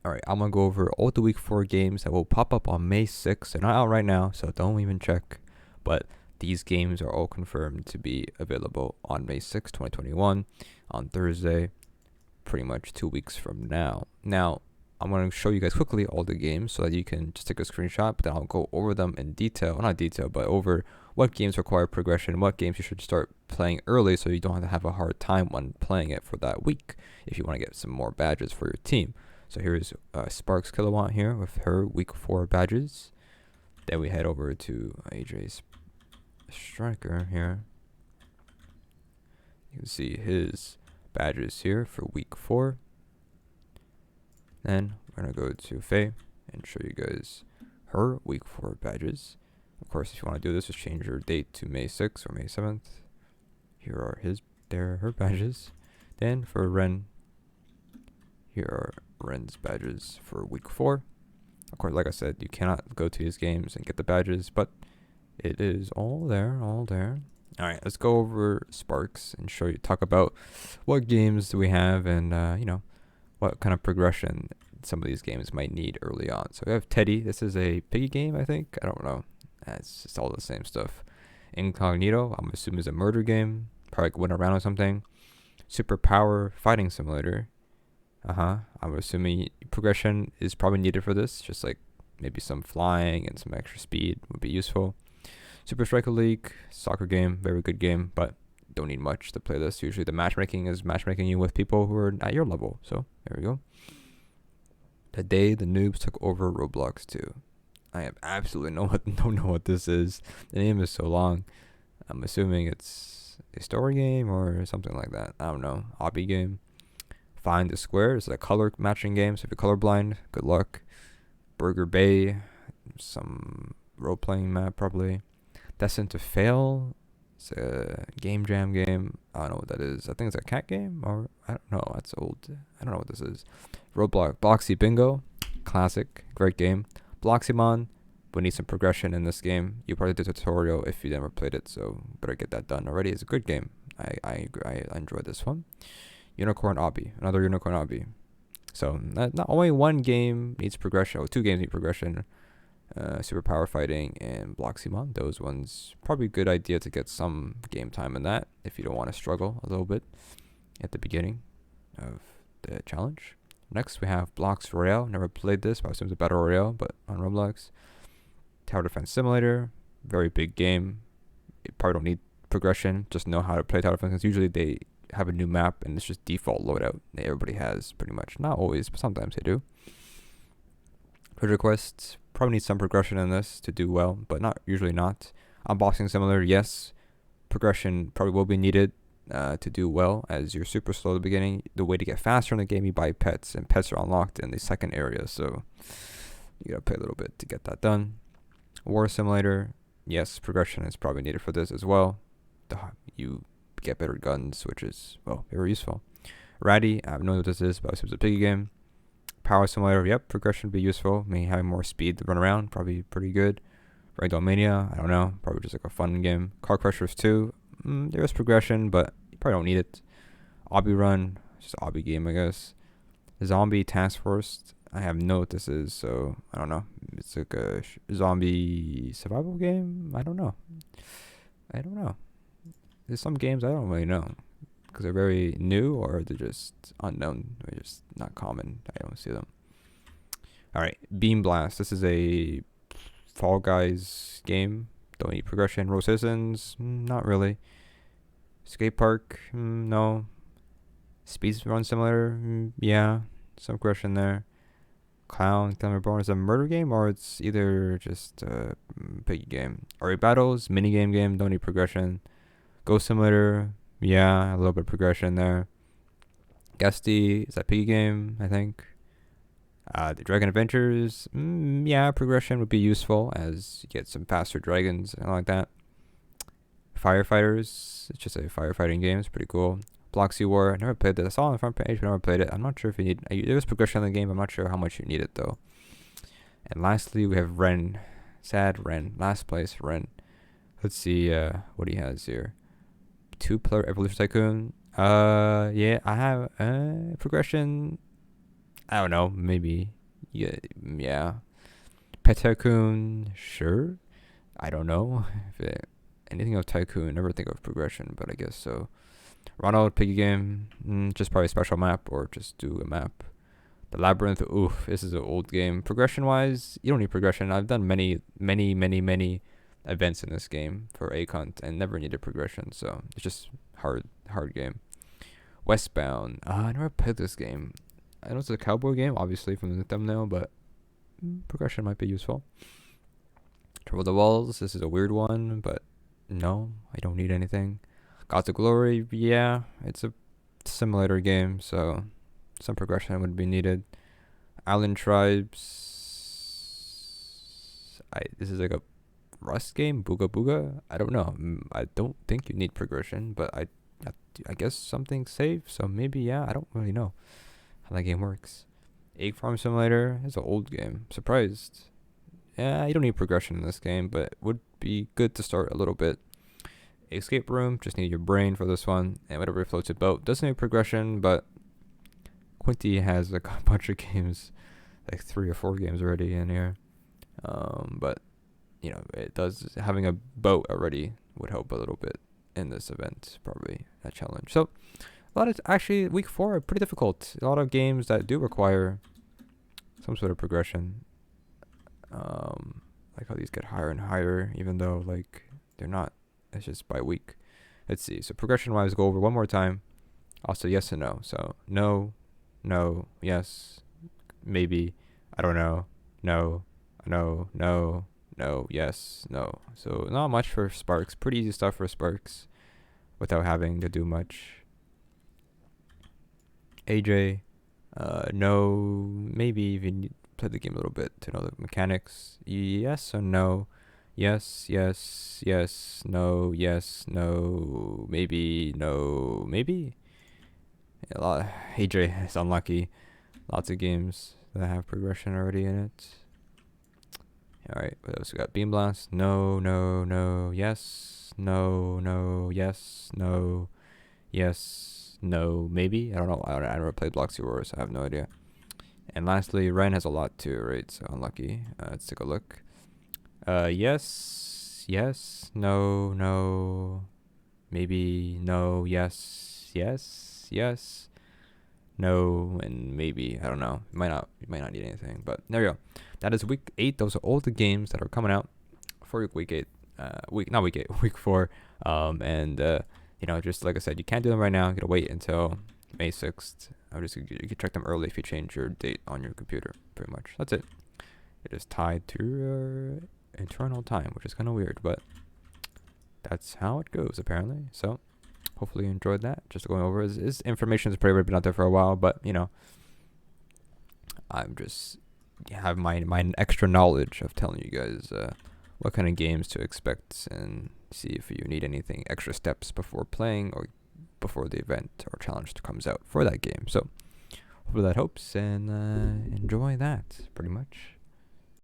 Alright, I'm gonna go over all the week 4 games that will pop up on May 6th. They're not out right now, so don't even check. But these games are all confirmed to be available on May 6th, 2021, on Thursday, pretty much 2 weeks from now. Now, I'm going to show you guys quickly all the games so that you can just take a screenshot, but then I'll go over them in detail. Well, not detail, but over what games require progression, what games you should start playing early so you don't have to have a hard time when playing it for that week if you want to get some more badges for your team. So here's Sparks Kilowatt here with her week 4 badges. Then we head over to AJ's Striker here. You can see his badges here for week 4. Then we're going to go to Faye and show you guys her week 4 badges. Of course, if you want to do this, just change your date to May 6th or May 7th. Here are her badges. Then for Ren, here are Ren's badges for week 4. Of course, like I said, you cannot go to these games and get the badges, but it is all there. Alright, let's go over Sparks and talk about what games do we have and, what kind of progression some of these games might need early on. So we have Teddy. This is a piggy game, I think. I don't know. It's just all the same stuff. Incognito, I'm assuming is a murder game. Probably like win around or something. Superpower fighting simulator. I'm assuming progression is probably needed for this. Just like maybe some flying and some extra speed would be useful. Super Striker League, soccer game, very good game, but don't need much to play this. Usually the matchmaking is matchmaking you with people who are at your level. So there we go. The day the noobs took over Roblox 2. I have absolutely don't know what this is. The name is so long. I'm assuming it's a story game or something like that. I don't know. Obby game. Find the Square. It's a color matching game. So if you're colorblind, good luck. Burger Bay. Some role playing map probably. Destined to Fail. It's a game jam game. I don't know what that is. I think it's a cat game, or I don't know. That's old. I don't know what this is. Roblox Bloxy Bingo, classic, great game. Bloxymon, we need some progression in this game. You probably did a tutorial if you never played it, so better get that done already. It's a good game. I enjoyed this one. Unicorn Obby, another Unicorn Obby. So not only one game needs progression, or 2 games need progression. Superpower fighting and Bloxymon. Those ones probably a good idea to get some game time in that if you don't want to struggle a little bit at the beginning of the challenge. Next we have Blocks Royale. Never played this, but I assume it's a battle royale, but on Roblox. Tower Defense Simulator, very big game. You probably don't need progression, just know how to play Tower Defense. Usually they have a new map and it's just default loadout that everybody has pretty much. Not always, but sometimes they do. Treasure Quest, probably need some progression in this to do well, but usually not. Unboxing Simulator, yes. Progression probably will be needed to do well, as you're super slow at the beginning. The way to get faster in the game, you buy pets, and pets are unlocked in the second area, so you gotta pay a little bit to get that done. War Simulator, yes, progression is probably needed for this as well. You get better guns, which is, well, very useful. Ratty, I have no idea what this is, but it's a piggy game. Power Simulator, yep, progression would be useful. Maybe having more speed to run around, probably pretty good. Ragdoll Mania, I don't know, probably just like a fun game. Car Crushers 2, there is progression, but you probably don't need it. Obby Run, just an obby game, I guess. Zombie Task Force, I have no what this is, so I don't know. It's like a zombie survival game? I don't know. There's some games I don't really know because they're very new or they're just unknown. They're just not common. I don't see them. Alright, Beam Blast. This is a Fall Guys game. Don't need progression. Road Citizens, not really. Skate Park, no. Speed Run Simulator, yeah. Some progression there. Clown Reborn is a murder game, or it's either just a piggy game. Alright, Battles, minigame game, don't need progression. Ghost Simulator, yeah, a little bit of progression there. Gusty is that piggy game, I think. The Dragon Adventures, yeah, progression would be useful as you get some faster dragons and like that. Firefighters, it's just a firefighting game, it's pretty cool. Bloxy War, I never played this. I saw on the front page, but never played it. I'm not sure if you need. There is progression in the game. I'm not sure how much you need it though. And lastly, we have Ren. Sad Ren. Last place, Ren. Let's see what he has here. 2-player Evolution Tycoon. Yeah, I have progression. I don't know, maybe. Yeah, yeah. Pet Tycoon, sure. I don't know. Anything of Tycoon, never think of progression, but I guess so. Ronald Piggy Game, just probably a special map or just do a map. The Labyrinth, oof, this is an old game. Progression wise, you don't need progression. I've done many events in this game for Akunt and never needed progression, so it's just hard game. Westbound, I never played this game. I know it's a cowboy game, obviously from the thumbnail, but progression might be useful. Trouble the Walls, this is a weird one, but no, I don't need anything. Gods of Glory, yeah, it's a simulator game, so some progression would be needed. Island Tribes, this is like a Rust game, Booga Booga. I don't know. I don't think you need progression, but I guess something safe. So maybe yeah. I don't really know how that game works. Egg Farm Simulator is an old game. Surprised. Yeah, you don't need progression in this game, but it would be good to start a little bit. Escape Room, just need your brain for this one, and whatever floats your boat. Doesn't need progression, but Quinty has like a bunch of games, like 3 or 4 games already in here. But you know, it does, having a boat already would help a little bit in this event, probably a challenge. So a lot of, actually week 4 are pretty difficult. A lot of games that do require some sort of progression. Like how these get higher and higher, even though like they're not. It's just by week. Let's see. So progression wise, go over one more time. Also yes and no. So no, yes, maybe, I don't know, no, yes, no. So not much for Sparks. Pretty easy stuff for Sparks without having to do much. AJ, no, maybe even play the game a little bit to know the mechanics. Yes or no? Yes, no, maybe, no, maybe. A lot. AJ is unlucky. Lots of games that have progression already in it. Alright, what else we got? Beam Blast. No, yes, no, yes, no, maybe. I don't know. I never played Bloxy Wars, so I have no idea. And lastly, Ryan has a lot too, right? So unlucky. Let's take a look. Yes, no, maybe, no, yes, no, and maybe. I don't know. You might not need anything, but there you go. That is week 8. Those are all the games that are coming out for week 8. Week 4. And you know, just like I said, you can't do them right now. You gotta wait until May 6th. You can check them early if you change your date on your computer. Pretty much. That's it. It is tied to your internal time, which is kind of weird, but that's how it goes apparently. So hopefully you enjoyed that. Just going over his information has probably been out there for a while, but you know, I'm just have my extra knowledge of telling you guys what kind of games to expect and see if you need anything extra steps before playing or before the event or challenge comes out for that game. So hopefully that helps, and enjoy that pretty much.